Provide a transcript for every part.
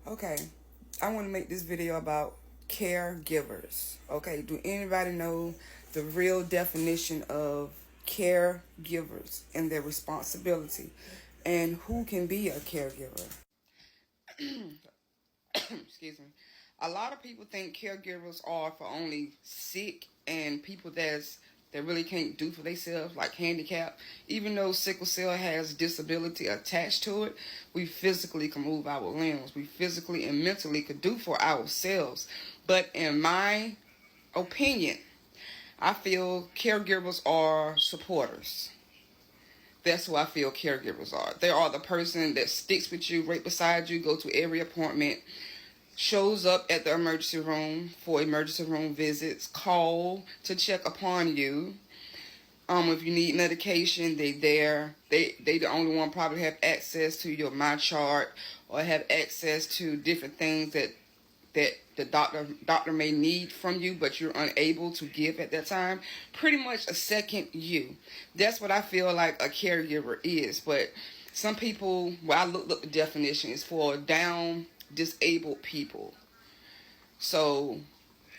Okay, I want to make this video about caregivers. Okay, do anybody know the real definition of caregivers and their responsibility and who can be a caregiver? Excuse me. A lot of people think caregivers are for only sick and people that really can't do for themselves, like handicap. Even though sickle cell has disability attached to it, we physically can move our limbs. We physically and mentally could do for ourselves. But in my opinion, I feel caregivers are supporters. That's who I feel caregivers are. They are the person that sticks with you, right beside you, go to every appointment, shows up at the emergency room for emergency room visits, call to check upon you. If you need medication, they there. They the only one probably have access to your my chart or have access to different things that the doctor may need from you, but you're unable to give at that time. Pretty much a second you. That's what I feel like a caregiver is. But some people, well, I looked up the definition, is for down disabled people. So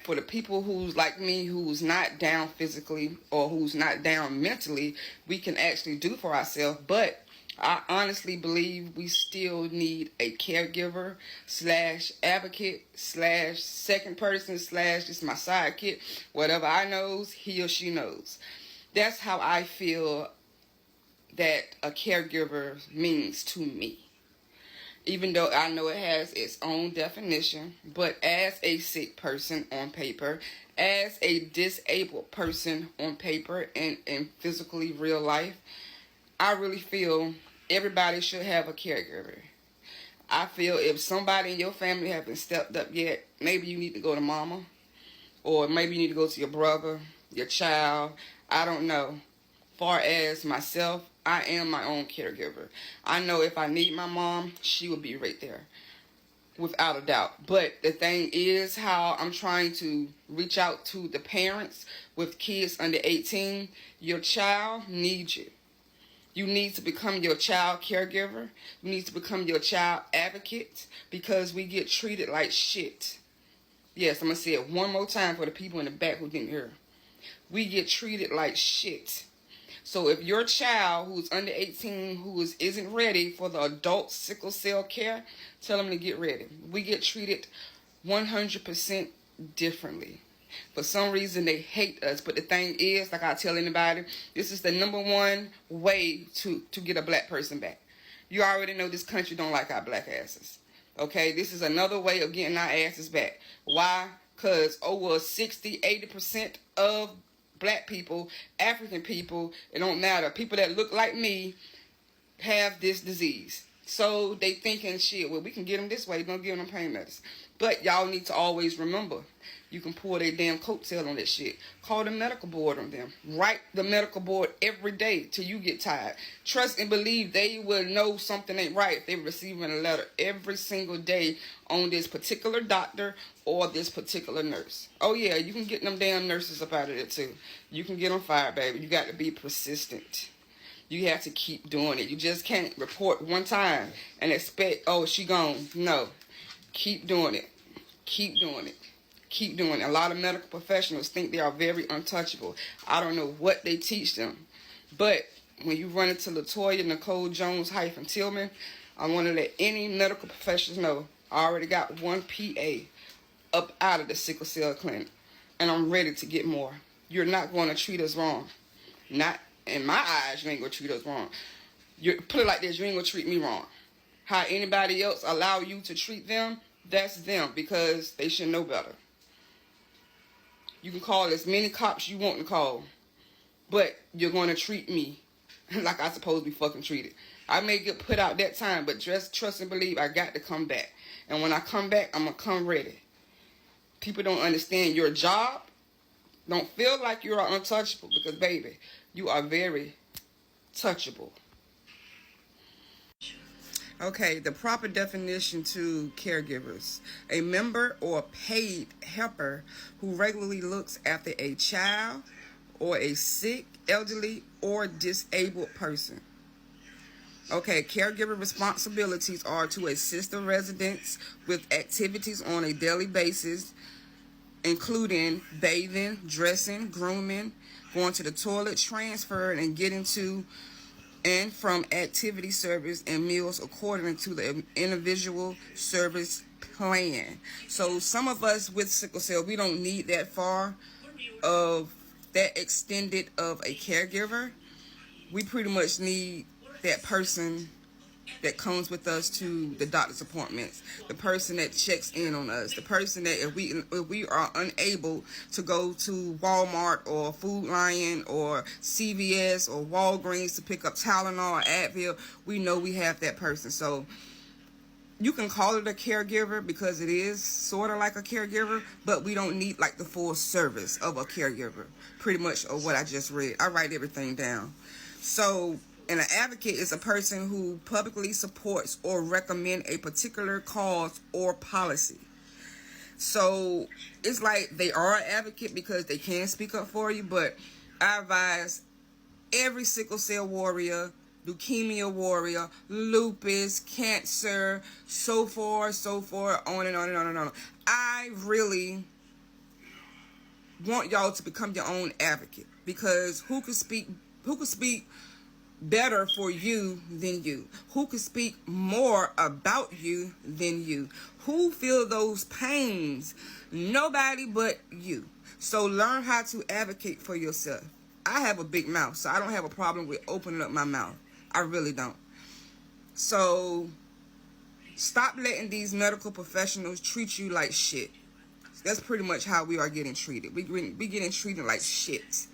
for the people who's like me, who's not down physically or who's not down mentally, we can actually do for ourselves. But I honestly believe we still need a caregiver slash advocate slash second person slash just my sidekick. Whatever I knows, he or she knows. That's how I feel that a caregiver means to me. Even though I know it has its own definition, but as a sick person on paper, as a disabled person on paper and in physically real life, I really feel everybody should have a caregiver. I feel if somebody in your family haven't stepped up yet, maybe you need to go to mama, or maybe you need to go to your brother, your child. I don't know. Far as myself, I am my own caregiver. I know if I need my mom, she will be right there, without a doubt. But the thing is, how I'm trying to reach out to the parents with kids under 18, your child needs you. You need to become your child caregiver. You need to become your child advocate, because we get treated like shit. Yes, I'm going to say it one more time for the people in the back who didn't hear. We get treated like shit. So if your child who's under 18 isn't ready for the adult sickle cell care, tell them to get ready. We get treated 100% differently. For some reason they hate us. But the thing is, like I tell anybody, this is the number one way to get a black person back. You already know this country don't like our black asses. Okay, this is another way of getting our asses back. Why? Because over 60-80% of black people, African people, it don't matter, people that look like me have this disease. So they thinking, shit, well, we can get them this way, don't give them pain medicine. But y'all need to always remember, you can pull their damn coattail on that shit. Call the medical board on them. Write the medical board every day till you get tired. Trust and believe they will know something ain't right if they're receiving a letter every single day on this particular doctor or this particular nurse. Oh yeah, you can get them damn nurses up out of there too. You can get them fired, baby. You got to be persistent. You have to keep doing it. You just can't report one time and expect, oh, she gone. No. Keep doing it. Keep doing it. Keep doing it. A lot of medical professionals think they are very untouchable. I don't know what they teach them. But when you run into Latoya Nicole Jones Tillman, I want to let any medical professionals know I already got one PA up out of the sickle cell clinic. And I'm ready to get more. You're not going to treat us wrong. Not in my eyes, you ain't going to treat us wrong. You put it like this, you ain't going to treat me wrong. How anybody else allow you to treat them, that's them, because they should know better. You can call as many cops you want to call, but you're going to treat me like I supposed to be fucking treated. I may get put out that time, but just trust and believe I got to come back. And when I come back, I'm going to come ready. People don't understand your job. Don't feel like you're untouchable, because, baby, you are very touchable. Okay, the proper definition to caregivers: a member or paid helper who regularly looks after a child or a sick, elderly, or disabled person. Okay, caregiver responsibilities are to assist the residents with activities on a daily basis, including bathing, dressing, grooming, going to the toilet, transferring, and getting to and from activity service and meals according to the individual service plan. So some of us with sickle cell, we don't need that far of that extended of a caregiver. We pretty much need that person that comes with us to the doctor's appointments, the person that checks in on us, the person that if we are unable to go to Walmart or Food Lion or CVS or Walgreens to pick up Tylenol or Advil, we know we have that person. So you can call it a caregiver because it is sort of like a caregiver, but we don't need like the full service of a caregiver, pretty much, of what I just read. I write everything down. So, and an advocate is a person who publicly supports or recommend a particular cause or policy. So it's like they are an advocate because they can speak up for you, but I advise every sickle cell warrior, leukemia warrior, lupus, cancer, so forth, on and on and on and on. I really want y'all to become your own advocate, because who could speak better for you than you? Who could speak more about you than you? Who feel those pains? Nobody but you. So learn how to advocate for yourself. I have a big mouth, so I don't have a problem with opening up my mouth. I really don't. So stop letting these medical professionals treat you like shit. That's pretty much how we are getting treated. We getting treated like shit.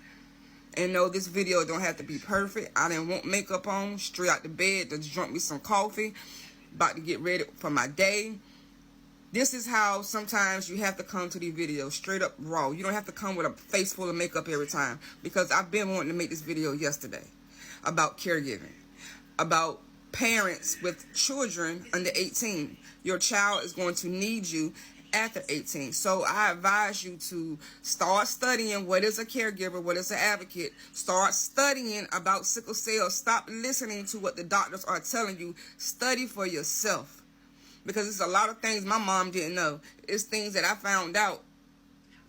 And no, this video don't have to be perfect. I didn't want makeup on, straight out the bed, just drunk me some coffee, about to get ready for my day. This is how sometimes you have to come to these videos, straight up raw. You don't have to come with a face full of makeup every time, because I've been wanting to make this video yesterday about caregiving, about parents with children under 18. Your child is going to need you after 18. So I advise you to start studying what is a caregiver, what is an advocate. Start studying about sickle cell. Stop listening to what the doctors are telling you. Study for yourself, because it's a lot of things my mom didn't know. It's things that I found out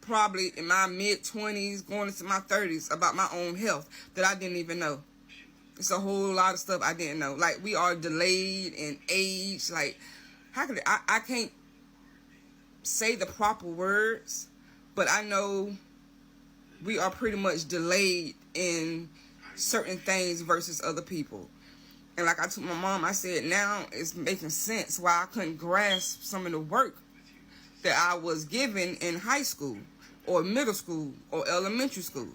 probably in my mid-20s going into my 30s about my own health that I didn't even know. It's a whole lot of stuff I didn't know. Like, we are delayed in age. Like, how could I can't say the proper words, but I know we are pretty much delayed in certain things versus other people. And like I told my mom, I said now it's making sense why I couldn't grasp some of the work that I was given in high school or middle school or elementary school.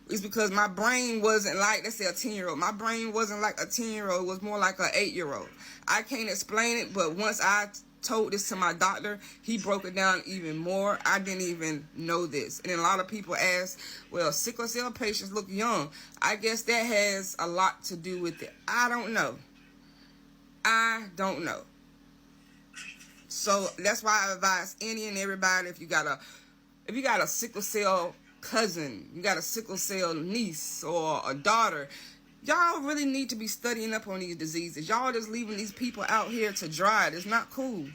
It's because my brain wasn't like, let's say, a 10-year-old. My brain wasn't like a 10-year-old. It was more like an 8-year-old. I can't explain it, but once I told this to my doctor, he broke it down even more. I didn't even know this. And then a lot of people ask, well, sickle cell patients look young. I guess that has a lot to do with it. I don't know. So that's why I advise any and everybody, if you got a sickle cell cousin, you got a sickle cell niece or a daughter, y'all really need to be studying up on these diseases. Y'all just leaving these people out here to dry. It's not cool.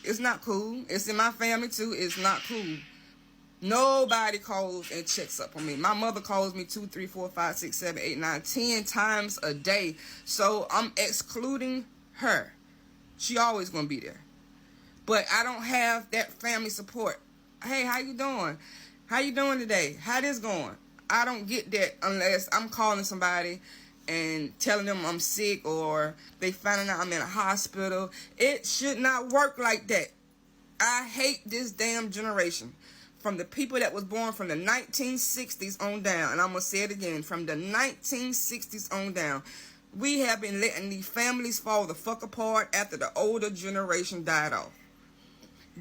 It's not cool. It's in my family too. It's not cool. Nobody calls and checks up on me. My mother calls me 2, 3, 4, 5, 6, 7, 8, 9, 10 times a day. So I'm excluding her. She always gonna be there. But I don't have that family support. Hey, how you doing? How you doing today? How this going? I don't get that unless I'm calling somebody and telling them I'm sick, or they finding out I'm in a hospital. It should not work like that. I hate this damn generation. From the people that was born from the 1960s on down, and I'm going to say it again, from the 1960s on down, we have been letting these families fall the fuck apart after the older generation died off.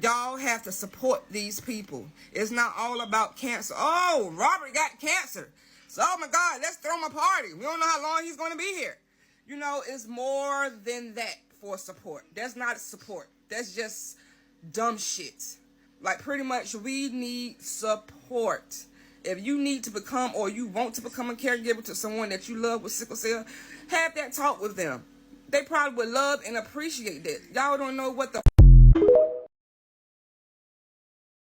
Y'all have to support these people. It's not all about cancer. Oh, Robert got cancer. So, oh my God, let's throw him a party. We don't know how long he's going to be here. You know, it's more than that for support. That's not support. That's just dumb shit. Like, pretty much, we need support. If you need to become, or you want to become, a caregiver to someone that you love with sickle cell, have that talk with them. they probably would love and appreciate that. Y'all don't know what the